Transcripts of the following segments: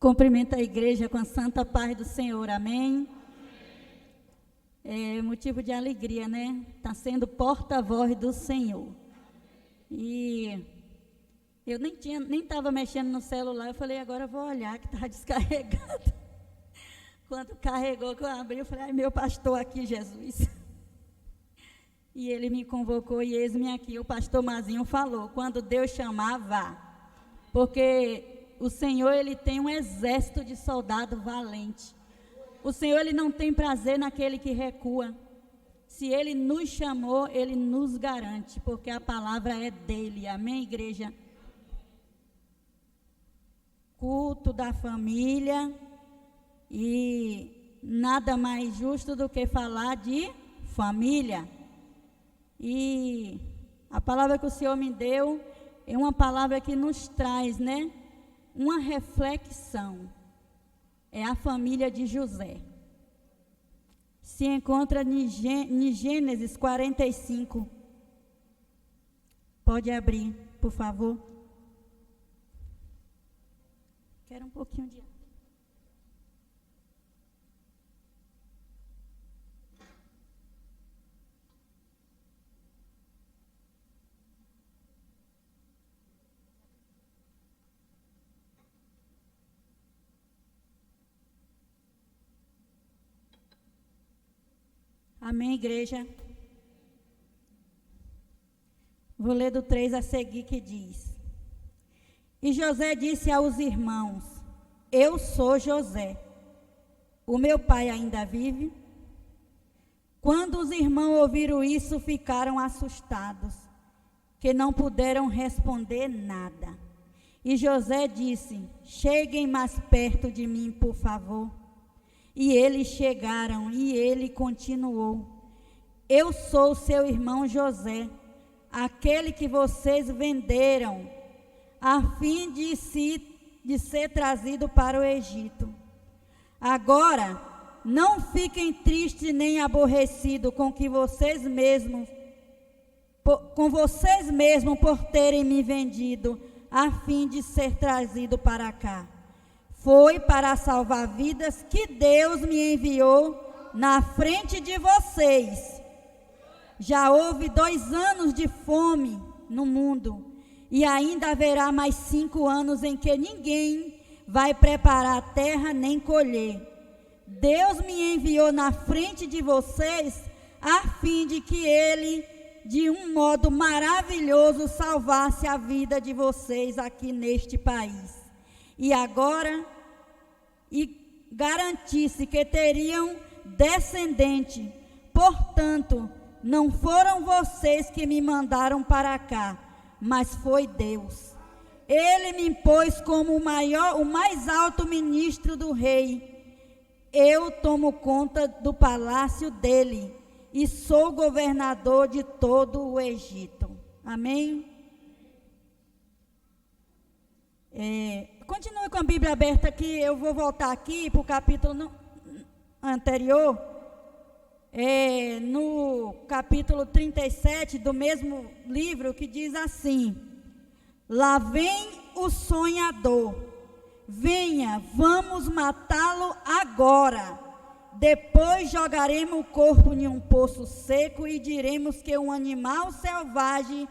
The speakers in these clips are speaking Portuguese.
Cumprimento a igreja com a santa paz do Senhor, amém? É motivo de alegria, né? Está sendo porta-voz do Senhor. E eu nem estava mexendo no celular, eu falei, agora eu vou olhar que está descarregado. Quando carregou, que eu abri, eu falei, ai, meu pastor aqui, Jesus. E ele me convocou e eis-me aqui. O pastor Mazinho falou, quando Deus chamar, vá. Porque o Senhor, Ele tem um exército de soldado valente. O Senhor, Ele não tem prazer naquele que recua. Se Ele nos chamou, Ele nos garante, porque a palavra é dEle. Amém, igreja? Culto da família. E nada mais justo do que falar de família. E a palavra que o Senhor me deu é uma palavra que nos traz, né? Uma reflexão. É a família de José. Se encontra em Gênesis 45. Pode abrir, por favor. Quero um pouquinho de água. Amém, igreja? Vou ler do 3 a seguir, que diz: E José disse aos irmãos, eu sou José, o meu pai ainda vive? Quando os irmãos ouviram isso, ficaram assustados, que não puderam responder nada. E José disse, cheguem mais perto de mim, por favor. E eles chegaram, e ele continuou, eu sou seu irmão José, aquele que vocês venderam, a fim de ser trazido para o Egito. Agora, não fiquem tristes nem aborrecidos com vocês mesmos por terem me vendido, a fim de ser trazido para cá. Foi para salvar vidas que Deus me enviou na frente de vocês. Já houve 2 anos de fome no mundo, e ainda haverá mais 5 anos em que ninguém vai preparar a terra nem colher. Deus me enviou na frente de vocês, a fim de que Ele, de um modo maravilhoso, salvasse a vida de vocês aqui neste país. E agora, garantisse que teriam descendente. Portanto, não foram vocês que me mandaram para cá, mas foi Deus. Ele me pôs como o mais alto ministro do rei. Eu tomo conta do palácio dele e sou governador de todo o Egito. Amém? Continue com a Bíblia aberta aqui, eu vou voltar aqui para o capítulo anterior, no capítulo 37 do mesmo livro, que diz assim, lá vem o sonhador, venha, vamos matá-lo agora, depois jogaremos o corpo em um poço seco e diremos que um animal selvagem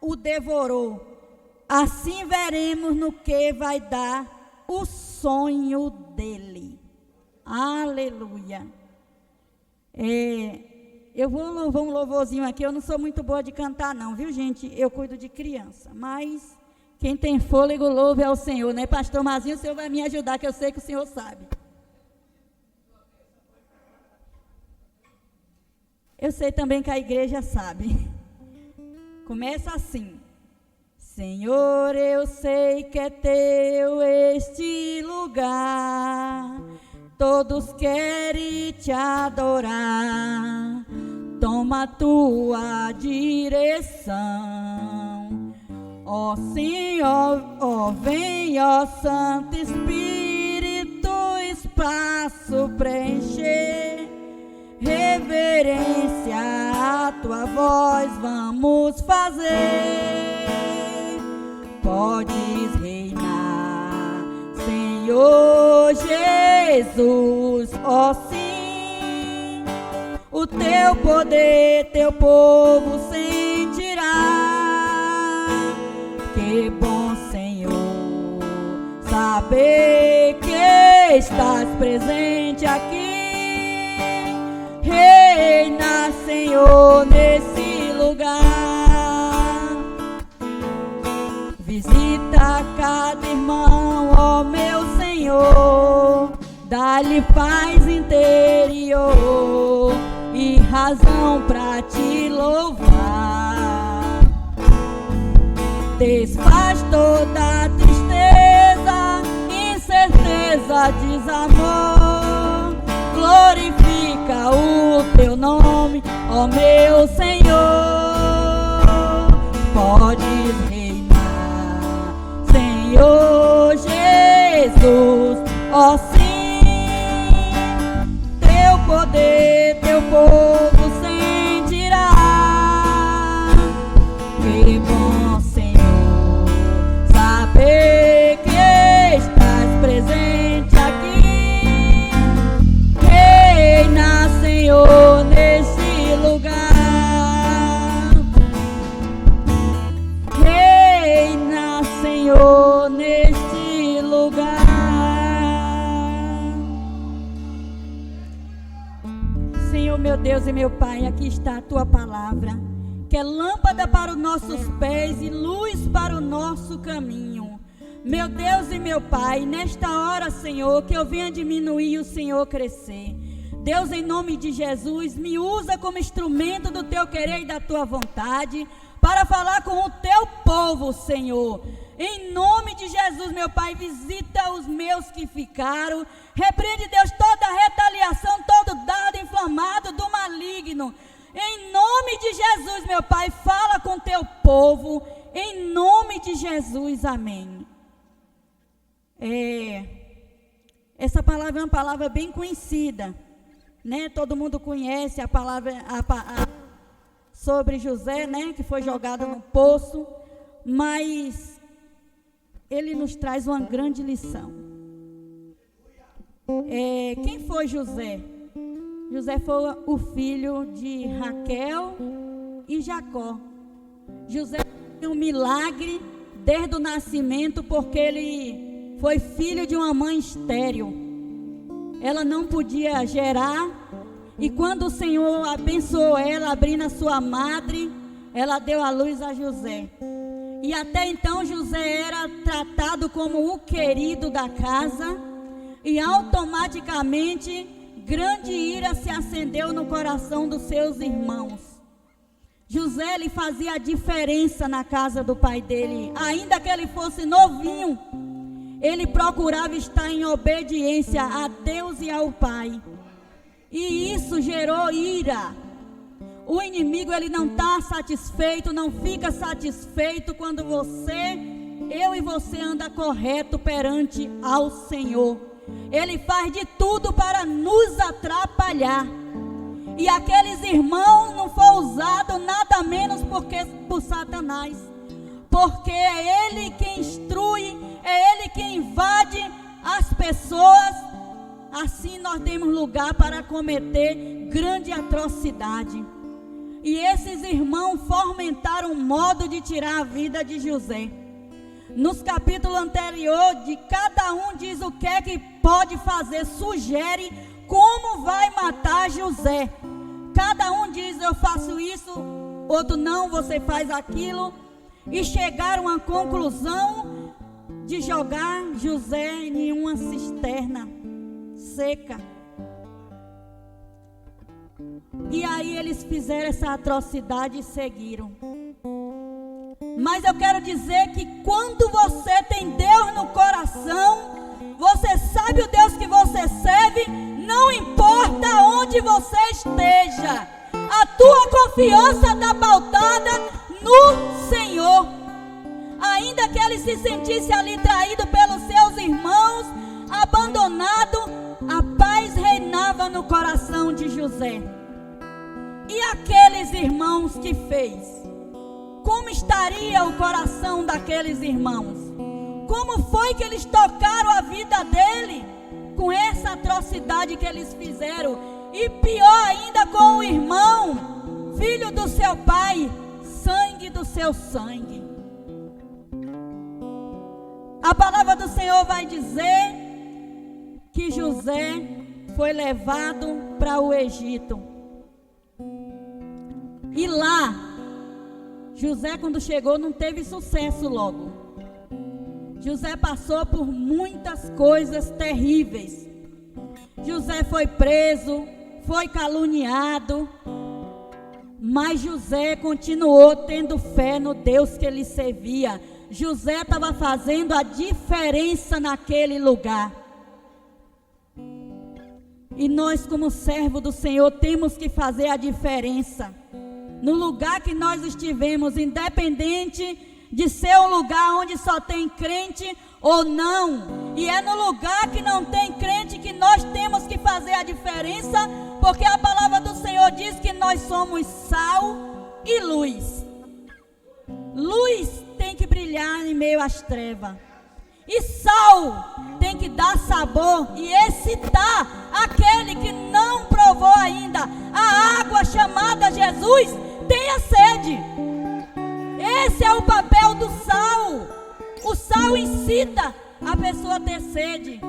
o devorou. Assim veremos no que vai dar o sonho dele. Aleluia. Eu vou louvar um louvorzinho aqui. Eu não sou muito boa de cantar não, viu, gente? Eu cuido de criança. Mas quem tem fôlego, louve ao Senhor, né? Pastor Mazinho, o Senhor vai me ajudar, que eu sei que o Senhor sabe. Eu sei também que a igreja sabe. Começa assim. Senhor, eu sei que é teu este lugar, todos querem te adorar, toma tua direção. Ó Senhor, ó vem, ó Santo Espírito, espaço preencher, reverência à tua voz vamos fazer. Podes reinar, Senhor. Senhor Jesus, ó sim, o teu poder, teu povo sentirá. Que bom, Senhor, saber que estás presente aqui. Reina, Senhor, nesse lugar. Visita cada irmão, ó meu Senhor, dá-lhe paz interior e razão pra te louvar. Desfaz toda tristeza, incerteza, desamor. Glorifica o teu nome, ó meu Senhor. Podes reinar, Senhor Jesus, ó sim, teu poder, teu povo sentirá. Que bom, Senhor, saber que estás presente aqui. Reina, Senhor, nesse lugar. Reina, Senhor, neste lugar. Senhor, meu Deus e meu Pai, aqui está a tua palavra, que é lâmpada para os nossos pés e luz para o nosso caminho. Meu Deus e meu Pai, nesta hora, Senhor, que eu venha diminuir e o Senhor crescer. Deus, em nome de Jesus, me usa como instrumento do teu querer e da tua vontade, para falar com o teu povo, Senhor. Em nome de Jesus, meu Pai, visita os meus que ficaram. Repreende, Deus, toda retaliação, todo dardo inflamado do maligno. Em nome de Jesus, meu Pai, fala com teu povo. Em nome de Jesus, amém. Essa palavra é uma palavra bem conhecida, né? Todo mundo conhece a palavra sobre José, né? Que foi jogado no poço, mas ele nos traz uma grande lição. Quem foi José? José foi o filho de Raquel e Jacó. José tem um milagre desde o nascimento, porque ele foi filho de uma mãe estéril. Ela não podia gerar, e quando o Senhor abençoou ela, abrindo a sua madre, ela deu à luz a José. E até então José era tratado como o querido da casa, e automaticamente grande ira se acendeu no coração dos seus irmãos. José, ele fazia a diferença na casa do pai dele. Ainda que ele fosse novinho, ele procurava estar em obediência a Deus e ao pai. E isso gerou ira. O inimigo, ele não está satisfeito, não fica satisfeito quando eu e você anda correto perante ao Senhor. Ele faz de tudo para nos atrapalhar. E aqueles irmãos não foram usados nada menos por Satanás. Porque é ele quem instrui, é ele quem invade as pessoas. Assim nós demos lugar para cometer grande atrocidade. E esses irmãos fomentaram um modo de tirar a vida de José. Nos capítulos anteriores, de cada um diz o que é que pode fazer, sugere como vai matar José. Cada um diz, eu faço isso, outro não, você faz aquilo. E chegaram à conclusão de jogar José em uma cisterna seca. E aí eles fizeram essa atrocidade e seguiram. Mas eu quero dizer que quando você tem Deus no coração, você sabe o Deus que você serve, não importa onde você esteja, a tua confiança está pautada no Senhor. Ainda que ele se sentisse ali traído pelos seus irmãos, abandonado, a paz reinava no coração de José. E aqueles irmãos que fez? Como estaria o coração daqueles irmãos? Como foi que eles tocaram a vida dele com essa atrocidade que eles fizeram? E pior ainda, com o irmão, filho do seu pai, sangue do seu sangue. A palavra do Senhor vai dizer que José foi levado para o Egito. E lá, José, quando chegou, não teve sucesso logo. José passou por muitas coisas terríveis. José foi preso, foi caluniado, mas José continuou tendo fé no Deus que ele servia. José estava fazendo a diferença naquele lugar. E nós, como servo do Senhor, temos que fazer a diferença no lugar que nós estivemos, independente de ser um lugar onde só tem crente ou não. E é no lugar que não tem crente que nós temos que fazer a diferença, porque a palavra do Senhor diz que nós somos sal e luz. Luz tem que brilhar em meio às trevas. E sal tem que dar sabor e excitar aquele que não provou ainda a água chamada Jesus. Tenha sede. Esse é o papel do sal. O sal incita a pessoa a ter sede.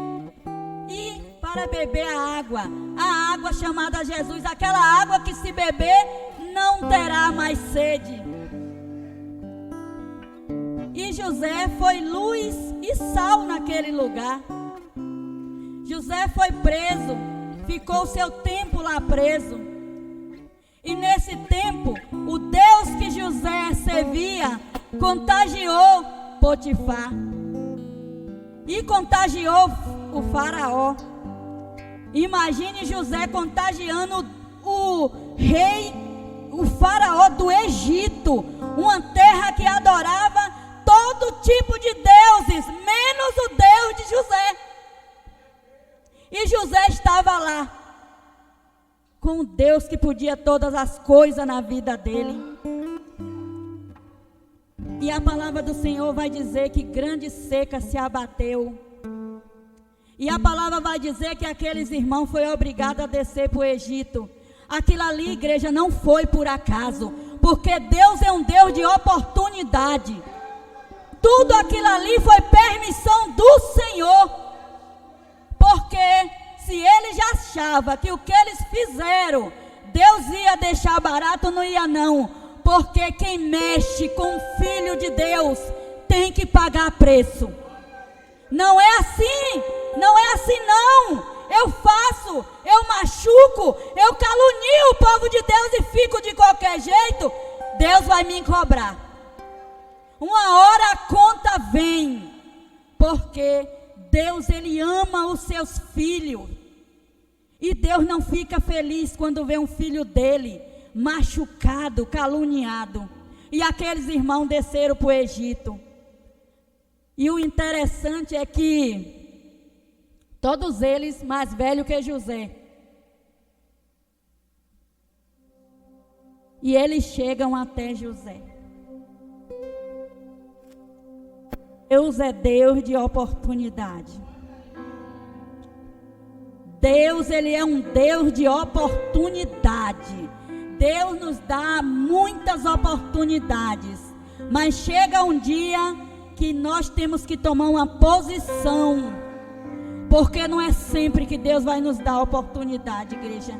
E para beber a água chamada Jesus, aquela água que se beber não terá mais sede. E José foi luz e sal naquele lugar. José foi preso, ficou seu tempo lá preso. E nesse tempo, o Deus que José servia contagiou Potifar. E contagiou o faraó. Imagine José contagiando o rei, o faraó do Egito, uma terra que adorava todo tipo de deuses, menos o Deus de José. E José estava lá, com o Deus que podia todas as coisas na vida dele. E a palavra do Senhor vai dizer que grande seca se abateu. E a palavra vai dizer que aqueles irmãos foram obrigados a descer para o Egito. Aquilo ali, igreja, não foi por acaso, porque Deus é um Deus de oportunidade. Tudo aquilo ali foi permissão do Senhor. Porque se eles achavam que o que eles fizeram, Deus ia deixar barato, não ia não. Porque quem mexe com o Filho de Deus tem que pagar preço. Não é assim, não é assim não. Eu faço, eu machuco, eu calunio o povo de Deus e fico de qualquer jeito, Deus vai me cobrar. Uma hora a conta vem, porque Deus, Ele ama os seus filhos. E Deus não fica feliz quando vê um filho dele machucado, caluniado. E aqueles irmãos desceram para o Egito. E o interessante é que todos eles mais velhos que José. E eles chegam até José. Deus é Deus de oportunidade. Deus, Ele é um Deus de oportunidade. Deus nos dá muitas oportunidades. Mas chega um dia que nós temos que tomar uma posição. Porque não é sempre que Deus vai nos dar oportunidade, igreja.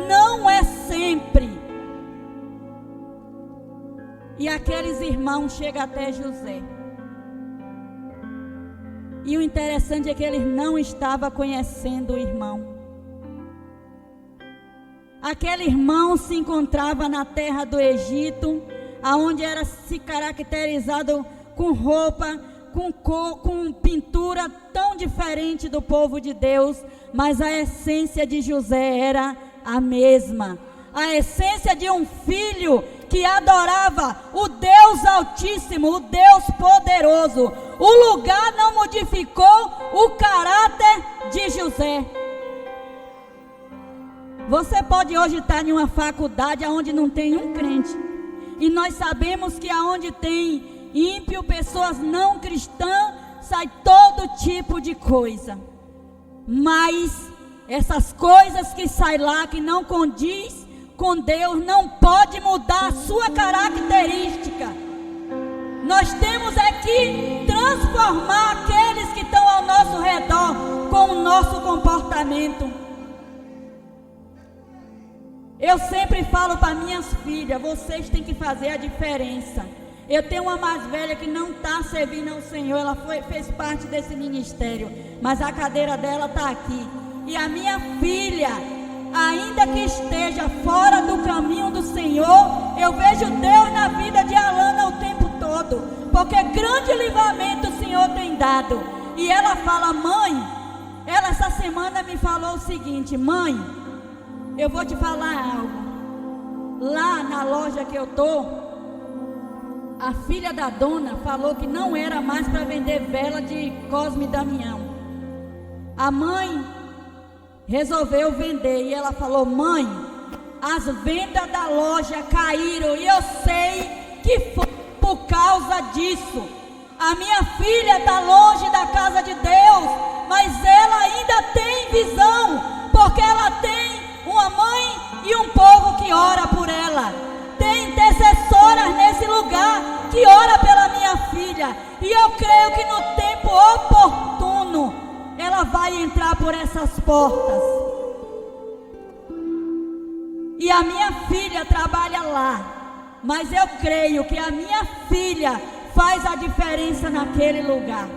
Não é sempre. E aqueles irmãos chegam até José. E o interessante é que eles não estavam conhecendo o irmão. Aquele irmão se encontrava na terra do Egito, aonde era se caracterizado com roupa, com pintura tão diferente do povo de Deus, mas a essência de José era a mesma. A essência de um filho que adorava o Deus Altíssimo, o Deus Poderoso. O lugar não modificou o caráter de José. Você pode hoje estar em uma faculdade onde não tem um crente. E nós sabemos que aonde tem ímpio, pessoas não cristãs, sai todo tipo de coisa. Mas essas coisas que saem lá, que não condiz com Deus, não pode mudar a sua característica. Nós temos é que transformar aqueles que estão ao nosso redor com o nosso comportamento. Eu sempre falo para minhas filhas, vocês têm que fazer a diferença. Eu tenho uma mais velha que não está servindo ao Senhor, ela fez parte desse ministério, mas a cadeira dela está aqui. E a minha filha, ainda que esteja fora do caminho do Senhor, eu vejo Deus na vida de Alana o tempo todo, porque grande livramento o Senhor tem dado. E ela fala: mãe, ela essa semana me falou o seguinte: mãe, eu vou te falar algo. Lá na loja que eu estou, a filha da dona falou que não era mais para vender vela de Cosme e Damião. A mãe resolveu vender e ela falou: mãe, as vendas da loja caíram e eu sei que foi por causa disso. A minha filha está longe da casa de Deus, mas ela ainda tem visão, porque ela tem uma mãe e um povo que ora por ela. Tem intercessoras nesse lugar que ora pela minha filha, e eu creio que no tempo oportuno ela vai entrar por essas portas. E a minha filha trabalha lá, mas eu creio que a minha filha faz a diferença naquele lugar.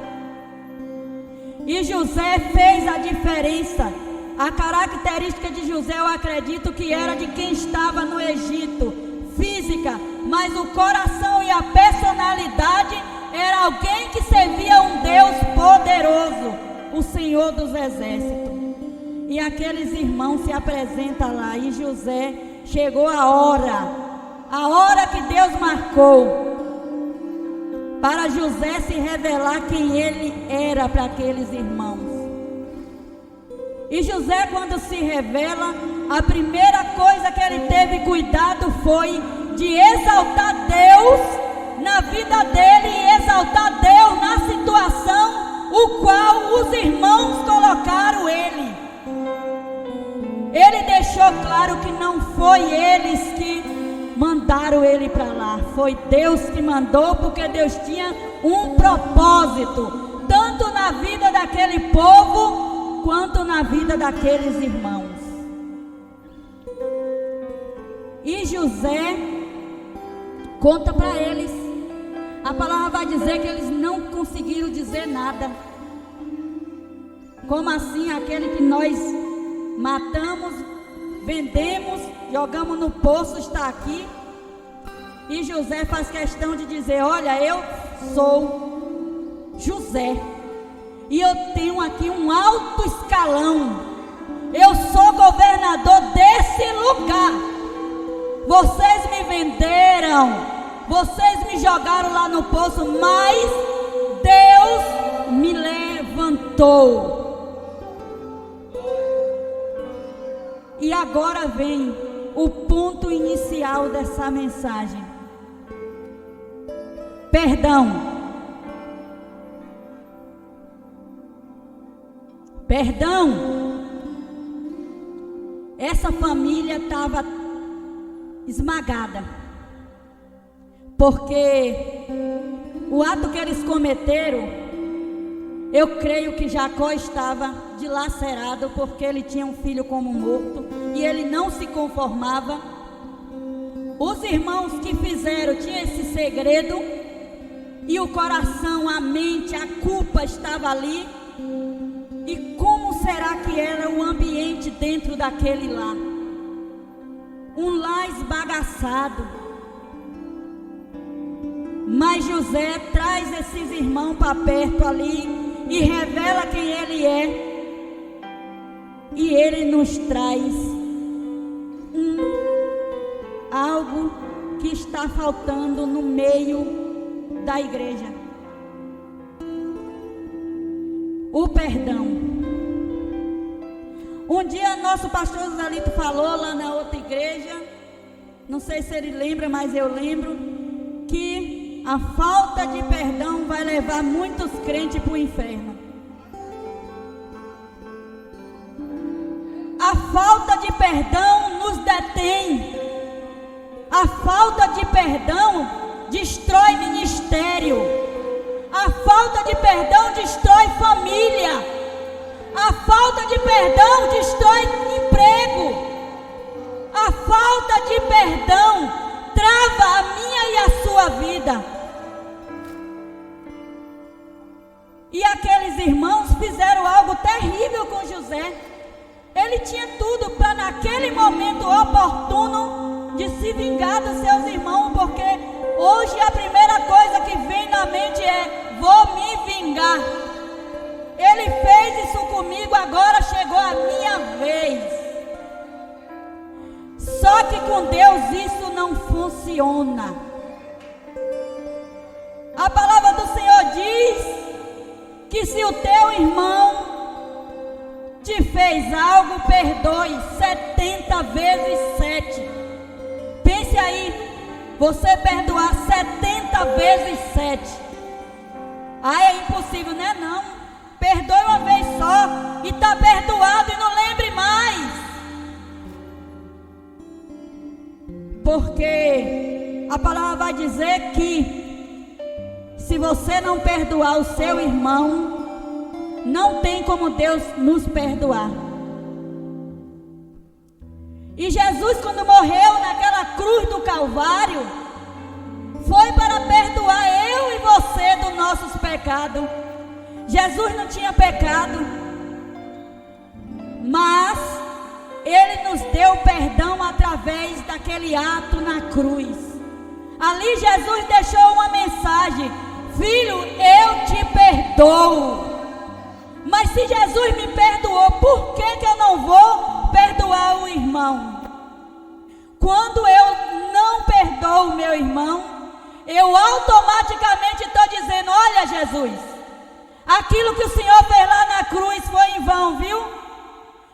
E José fez a diferença. A característica de José, eu acredito que era de quem estava no Egito, física, mas o coração e a personalidade era alguém que servia um Deus poderoso, o Senhor dos Exércitos. E aqueles irmãos se apresentam lá, e José chegou a hora que Deus marcou para José se revelar quem ele era para aqueles irmãos. E José, quando se revela, a primeira coisa que ele teve cuidado foi de exaltar Deus na vida dele e exaltar Deus na situação o qual os irmãos colocaram ele. Ele deixou claro que não foi eles que mandaram ele para lá, foi Deus que mandou, porque Deus tinha um propósito, tanto na vida daquele povo quanto na vida daqueles irmãos. E José conta para eles. A palavra vai dizer que eles não conseguiram dizer nada. Como assim? Aquele que nós matamos, vendemos, jogamos no poço está aqui. E José faz questão de dizer: olha, eu sou José, e eu tenho aqui um alto escalão. Eu sou governador desse lugar. Vocês me venderam, vocês me jogaram lá no poço, mas Deus me levantou. E agora vem o ponto inicial dessa mensagem: perdão. Perdão. Essa família estava esmagada, porque o ato que eles cometeram, eu creio que Jacó estava dilacerado, porque ele tinha um filho como morto e ele não se conformava. Os irmãos que fizeram tinham esse segredo, e o coração, a mente, a culpa estava ali. E como será que era o ambiente dentro daquele lar? Um lar esbagaçado. Mas José traz esses irmãos para perto ali e revela quem ele é. E ele nos traz algo que está faltando no meio da igreja: o perdão. Um dia nosso pastor Zalito falou lá na outra igreja, não sei se ele lembra, mas eu lembro, que a falta de perdão vai levar muitos crentes para o inferno. A falta de perdão nos detém. A falta de perdão destrói ministério. A falta de perdão destrói família. A falta de perdão destrói emprego. A falta de perdão trava a minha e a sua vida. E aqueles irmãos fizeram algo terrível com José. Ele tinha tudo para naquele momento oportuno de se vingar dos seus irmãos, porque hoje a primeira coisa que vem na mente é: vou me vingar. Ele fez isso comigo, agora chegou a minha vez. Só que com Deus isso não funciona. A palavra do Senhor diz que se o teu irmão te fez algo, perdoe 70 vezes 7. Pense aí, você perdoar 70 vezes 7. Ah, é impossível, né? Não. Perdoe uma vez só e está perdoado e não lembre mais. Porque a palavra vai dizer que se você não perdoar o seu irmão, não tem como Deus nos perdoar. E Jesus, quando morreu naquela cruz do Calvário, foi para perdoar eu e você dos nossos pecados. Jesus não tinha pecado, mas Ele nos deu perdão através daquele ato na cruz. Ali Jesus deixou uma mensagem: filho, eu te perdoo. Mas se Jesus me perdoou, por que eu não vou perdoar o irmão? Quando eu não perdoo o meu irmão, eu automaticamente estou dizendo: olha, Jesus, aquilo que o Senhor fez lá na cruz foi em vão, viu?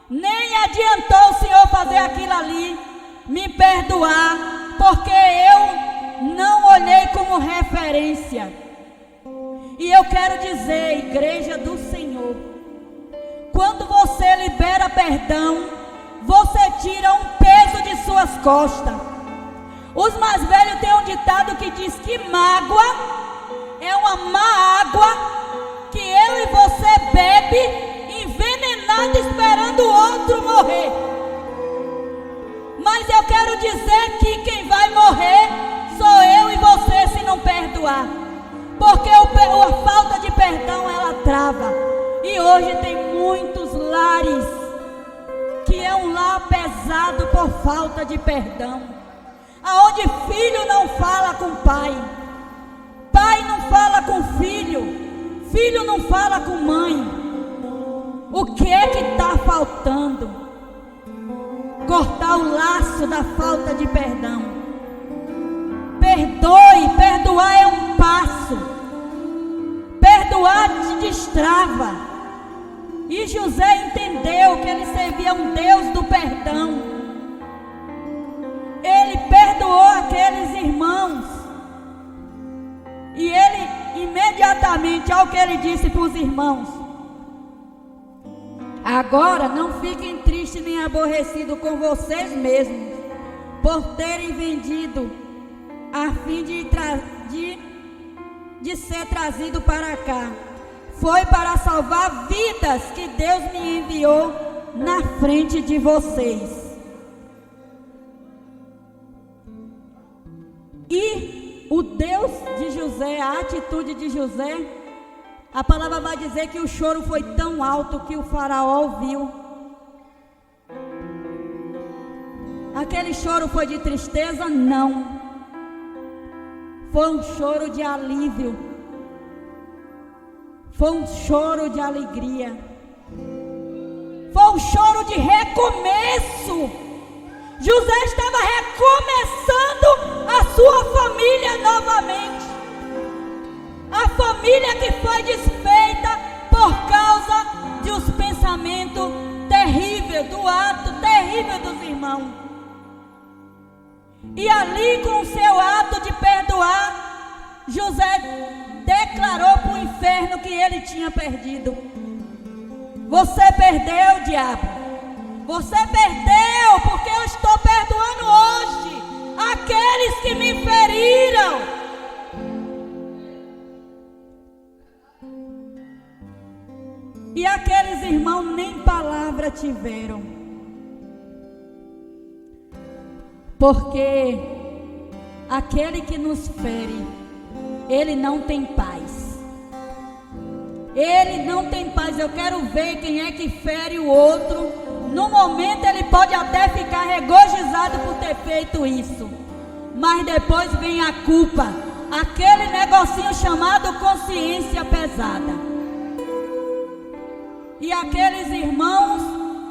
Nem adiantou o Senhor fazer aquilo ali, me perdoar, porque eu não olhei como referência. E eu quero dizer, igreja do Senhor, quando você libera perdão, você tira um peso de suas costas. Os mais velhos têm um ditado que diz que mágoa é uma má água que eu e você bebe envenenado esperando o outro morrer. Mas eu quero dizer que quem vai morrer sou eu e você se não perdoar. Porque a falta de perdão ela trava. E hoje tem muitos lares que é um lar pesado por falta de perdão, aonde filho não fala com pai, pai não fala com filho, filho não fala com mãe. O que é que está faltando? Cortar o laço da falta de perdão. Perdoe, perdoar é um passo. Perdoar te destrava. E José entendeu que ele servia um Deus do perdão. Ele perdoou aqueles irmãos. E ele imediatamente, ao que ele disse para os irmãos: agora não fiquem tristes nem aborrecidos com vocês mesmos, por terem vendido, a fim de ser trazido para cá. Foi para salvar vidas que Deus me enviou na frente de vocês. E o Deus de José, a atitude de José, a palavra vai dizer que o choro foi tão alto que o faraó ouviu. Aquele choro foi de tristeza? Não. Foi um choro de alívio. Foi um choro de alegria. Foi um choro de recomeço. José estava recomeçando a sua família novamente. A família que foi desfeita por causa de os pensamentos terríveis, do ato terrível dos irmãos. E ali, com o seu ato de perdoar, José declarou para o inferno que ele tinha perdido. Você perdeu, diabo. Você perdeu, porque eu estou perdoando hoje aqueles que me feriram. E aqueles irmãos nem palavra tiveram, porque aquele que nos fere, ele não tem paz. Ele não tem paz. Eu quero ver quem é que fere o outro. No momento ele pode até ficar regozijado por ter feito isso, mas depois vem a culpa, aquele negocinho chamado consciência pesada. E aqueles irmãos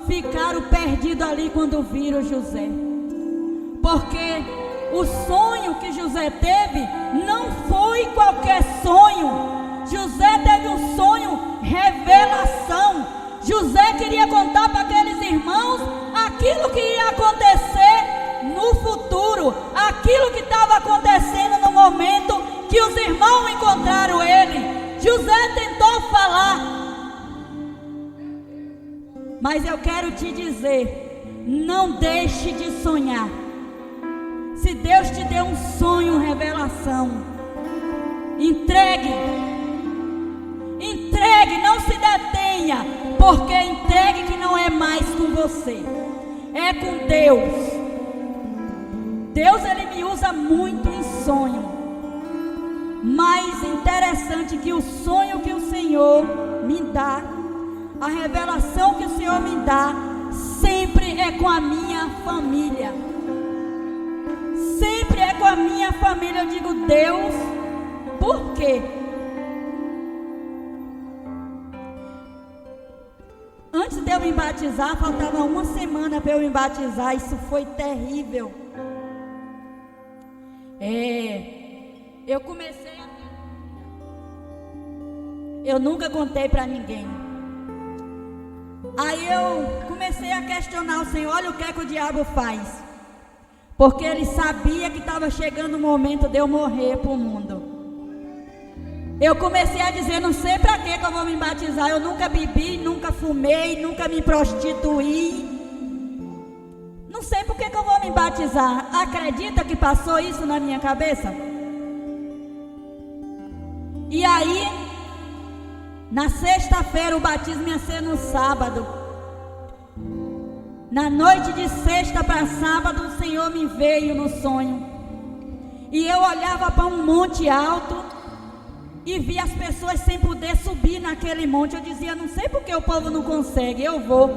ficaram perdidos ali quando viram José, porque o sonho que José teve não foi qualquer sonho. José teve um sonho, revelação. José queria contar para aqueles irmãos aquilo que ia acontecer no futuro, aquilo que estava acontecendo no momento que os irmãos encontraram ele. José tentou falar, mas eu quero te dizer, não deixe de sonhar. Se Deus te deu um sonho, revelação, entregue, não se detenha, porque entregue que não é mais com você, é com Deus. Deus, ele me usa muito em sonho, mas interessante que o sonho que o Senhor me dá, a revelação que o Senhor me dá, sempre é com a minha família. Sempre é com a minha família. Eu digo, Deus, por quê? Antes de eu me batizar, faltava uma semana para eu me batizar. Isso foi terrível. Eu comecei a... Eu nunca contei para ninguém. Aí eu comecei a questionar o Senhor, olha o que é que o diabo faz. Porque ele sabia que estava chegando o momento de eu morrer para o mundo. Eu comecei a dizer, não sei para que eu vou me batizar. Eu nunca bebi, nunca fumei, nunca me prostituí. Não sei por que eu vou me batizar. Acredita que passou isso na minha cabeça? E aí, na sexta-feira, o batismo ia ser no sábado. Na noite de sexta para sábado, o Senhor me veio no sonho. E eu olhava para um monte alto e via as pessoas sem poder subir naquele monte. Eu dizia, não sei por que o povo não consegue, eu vou.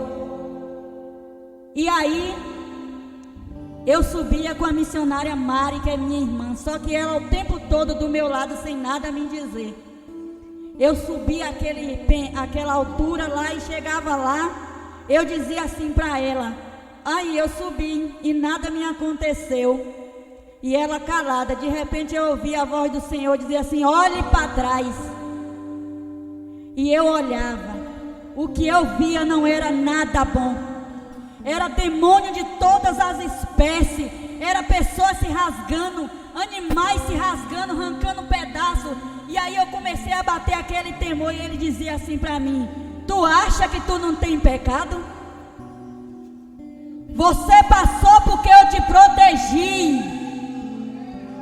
E aí, eu subia com a missionária Mari, que é minha irmã. Só que ela o tempo todo do meu lado, sem nada me dizer. Eu subia aquela altura lá e chegava lá, eu dizia assim para ela, aí eu subi e nada me aconteceu. E ela calada, de repente eu ouvi a voz do Senhor dizer assim, olhe para trás. E eu olhava, o que eu via não era nada bom. Era demônio de todas as espécies, era pessoas se rasgando, animais se rasgando, arrancando um pedaço. E aí eu comecei a bater aquele temor e ele dizia assim para mim, tu acha que tu não tem pecado? Você passou porque eu te protegi.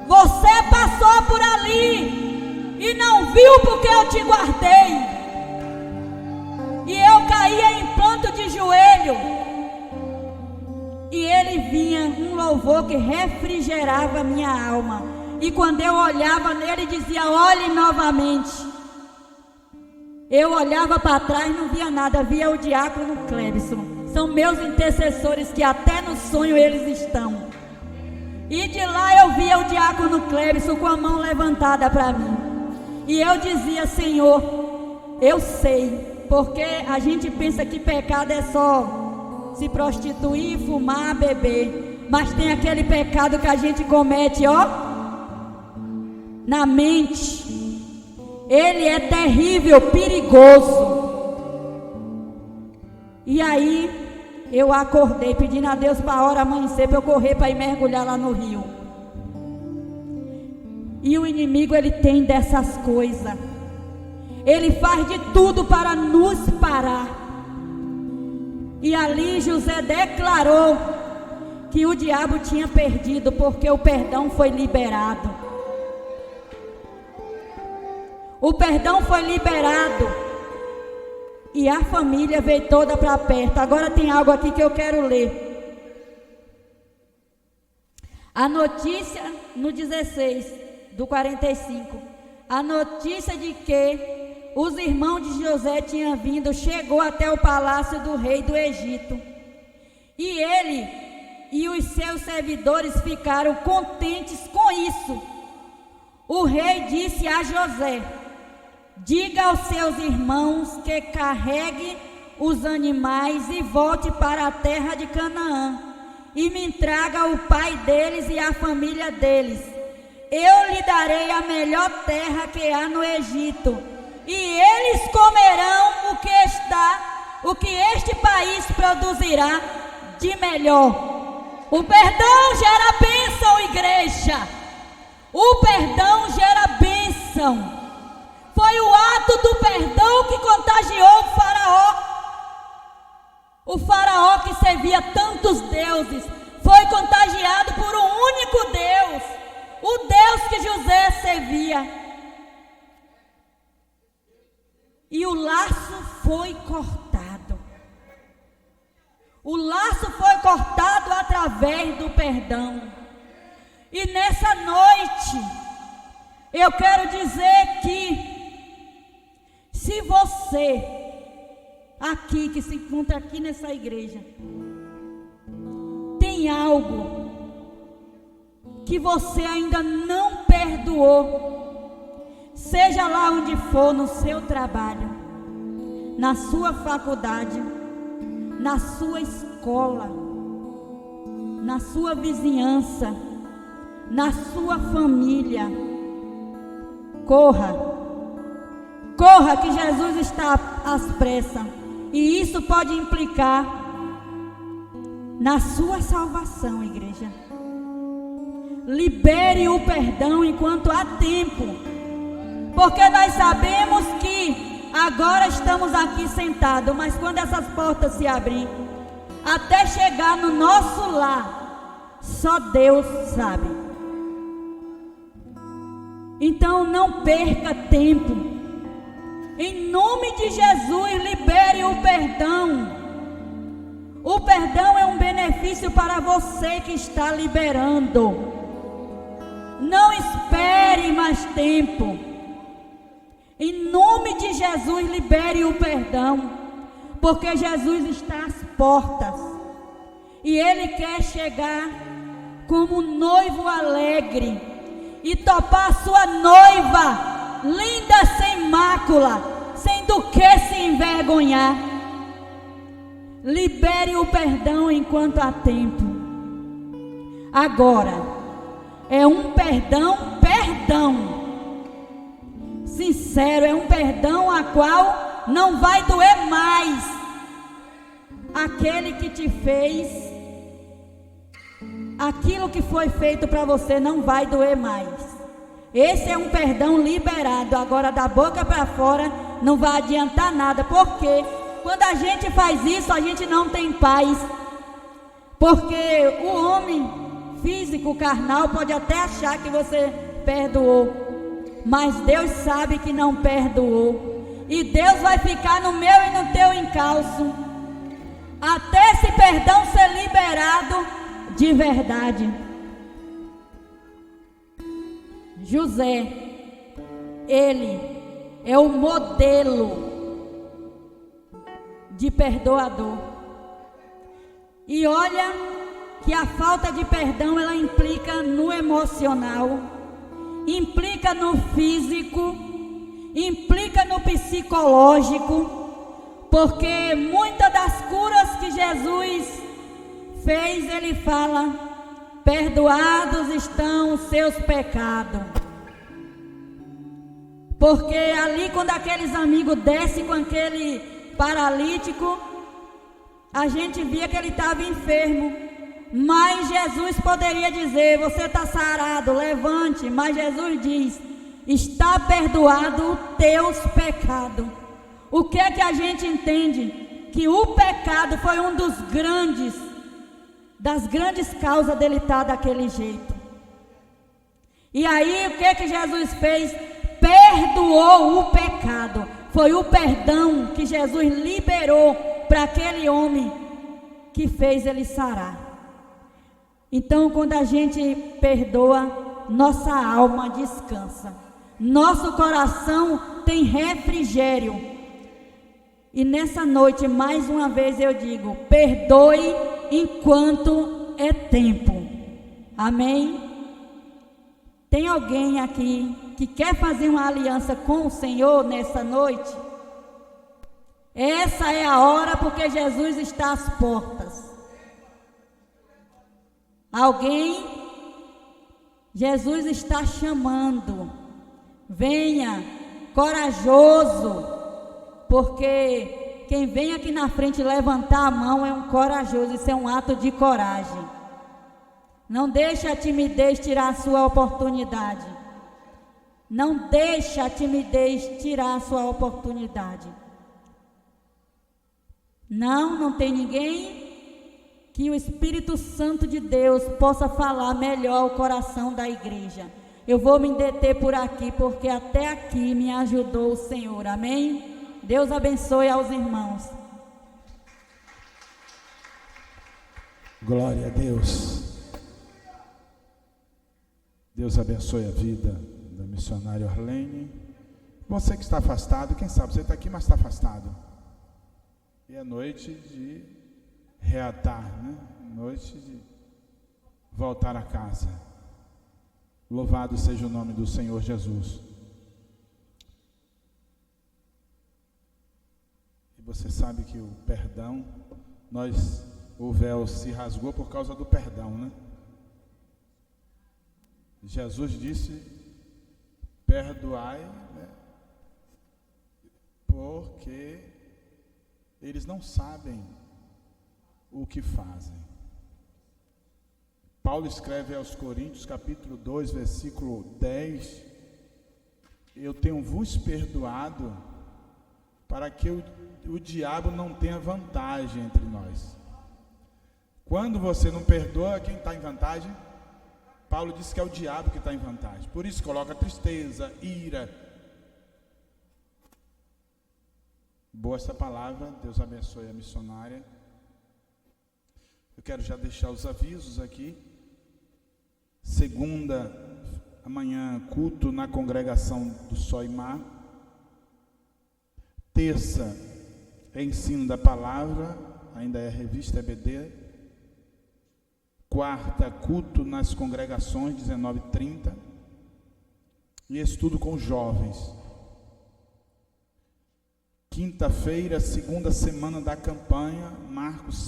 Você passou por ali e não viu porque eu te guardei. E eu caía em pranto de joelho. E ele vinha, um louvor que refrigerava minha alma. E quando eu olhava nele, dizia, olhe novamente. Eu olhava para trás, não via nada, via o diácono Clebson. São meus intercessores que até no sonho eles estão. E de lá eu via o diácono Clebson com a mão levantada para mim. E eu dizia, Senhor, eu sei, porque a gente pensa que pecado é só se prostituir, fumar, beber. Mas tem aquele pecado que a gente comete, ó, na mente. Ele é terrível, perigoso. E aí eu acordei pedindo a Deus para a hora amanhecer, para eu correr para ir mergulhar lá no rio. E o inimigo, ele tem dessas coisas. Ele faz de tudo para nos parar. E ali José declarou que o diabo tinha perdido, porque o perdão foi liberado. O perdão foi liberado. E a família veio toda para perto. Agora tem algo aqui que eu quero ler. A notícia no 16 do 45. A notícia de que os irmãos de José tinham vindo chegou até o palácio do rei do Egito. E ele e os seus servidores ficaram contentes com isso. O rei disse a José: diga aos seus irmãos que carregue os animais e volte para a terra de Canaã, e me traga o pai deles e a família deles. Eu lhe darei a melhor terra que há no Egito, e eles comerão o que este país produzirá de melhor. O perdão gera bênção, igreja. O perdão gera bênção. Foi o ato do perdão que contagiou o faraó. O faraó que servia tantos deuses foi contagiado por um único Deus, o Deus que José servia. E o laço foi cortado. O laço foi cortado através do perdão. E nessa noite, eu quero dizer que se você aqui, que se encontra aqui nessa igreja, tem algo que você ainda não perdoou, seja lá onde for, no seu trabalho, na sua faculdade, na sua escola, na sua vizinhança, na sua família, corra que Jesus está às pressas. E isso pode implicar na sua salvação, igreja. Libere o perdão enquanto há tempo, porque nós sabemos que agora estamos aqui sentados, mas quando essas portas se abrirem, até chegar no nosso lar, só Deus sabe. Então não perca tempo. Em nome de Jesus, libere o perdão. O perdão é um benefício para você que está liberando. Não espere mais tempo. Em nome de Jesus, libere o perdão, porque Jesus está às portas e Ele quer chegar como um noivo alegre e topar a sua noiva linda, sem mácula, sem do que se envergonhar. Libere o perdão enquanto há tempo. Agora é um perdão sincero, é um perdão a qual não vai doer mais. Aquele que te fez, aquilo que foi feito para você não vai doer mais. Esse é um perdão liberado. Agora da boca para fora não vai adiantar nada, porque quando a gente faz isso, a gente não tem paz. Porque o homem físico, carnal, pode até achar que você perdoou, mas Deus sabe que não perdoou. E Deus vai ficar no meu e no teu encalço, até esse perdão ser liberado de verdade. José, ele é o modelo de perdoador. E olha que a falta de perdão, ela implica no emocional, implica no físico, implica no psicológico, porque muitas das curas que Jesus fez, ele fala: perdoados estão os seus pecados. Porque ali, quando aqueles amigos descem com aquele paralítico, a gente via que ele estava enfermo. Mas Jesus poderia dizer: você está sarado, levante. Mas Jesus diz: está perdoado o teus pecados. O que é que a gente entende? Que o pecado foi um das grandes causas dele estar daquele jeito. E aí o que é que Jesus fez? Perdoou o pecado. Foi o perdão que Jesus liberou para aquele homem que fez ele sarar. Então, quando a gente perdoa, nossa alma descansa, nosso coração tem refrigério. E nessa noite, mais uma vez eu digo: perdoe enquanto é tempo. Amém? Tem alguém aqui que quer fazer uma aliança com o Senhor nessa noite? Essa é a hora, porque Jesus está às portas. Alguém? Jesus está chamando. Venha, corajoso, porque quem vem aqui na frente levantar a mão é um corajoso. Isso é um ato de coragem. Não deixe a timidez tirar a sua oportunidade. Não deixe a timidez tirar a sua oportunidade. Não tem ninguém. Que o Espírito Santo de Deus possa falar melhor o coração da igreja. Eu vou me deter por aqui, porque até aqui me ajudou o Senhor. Amém? Deus abençoe aos irmãos. Glória a Deus. Deus abençoe a vida da missionária Orlene. Você que está afastado, quem sabe você está aqui, mas está afastado. E é noite de reatar, né? Noite de voltar a casa. Louvado seja o nome do Senhor Jesus. E você sabe que o perdão, o véu se rasgou por causa do perdão, né? Jesus disse: perdoai, né? Porque eles não sabem o que fazem. Paulo escreve aos Coríntios, capítulo 2, versículo 10: eu tenho vos perdoado para que o diabo não tenha vantagem entre nós. Quando você não perdoa, quem está em vantagem? Paulo disse que é o diabo que está em vantagem. Por isso coloca tristeza, ira. Boa essa palavra. Deus abençoe a missionária. Eu quero já deixar os avisos aqui. Segunda, amanhã, culto na congregação do Sol e Mar. Terça, é ensino da palavra, ainda é revista EBD. Quarta, culto nas congregações, 19h30. E estudo com jovens. Quinta-feira, segunda semana da campanha, Marcos 5.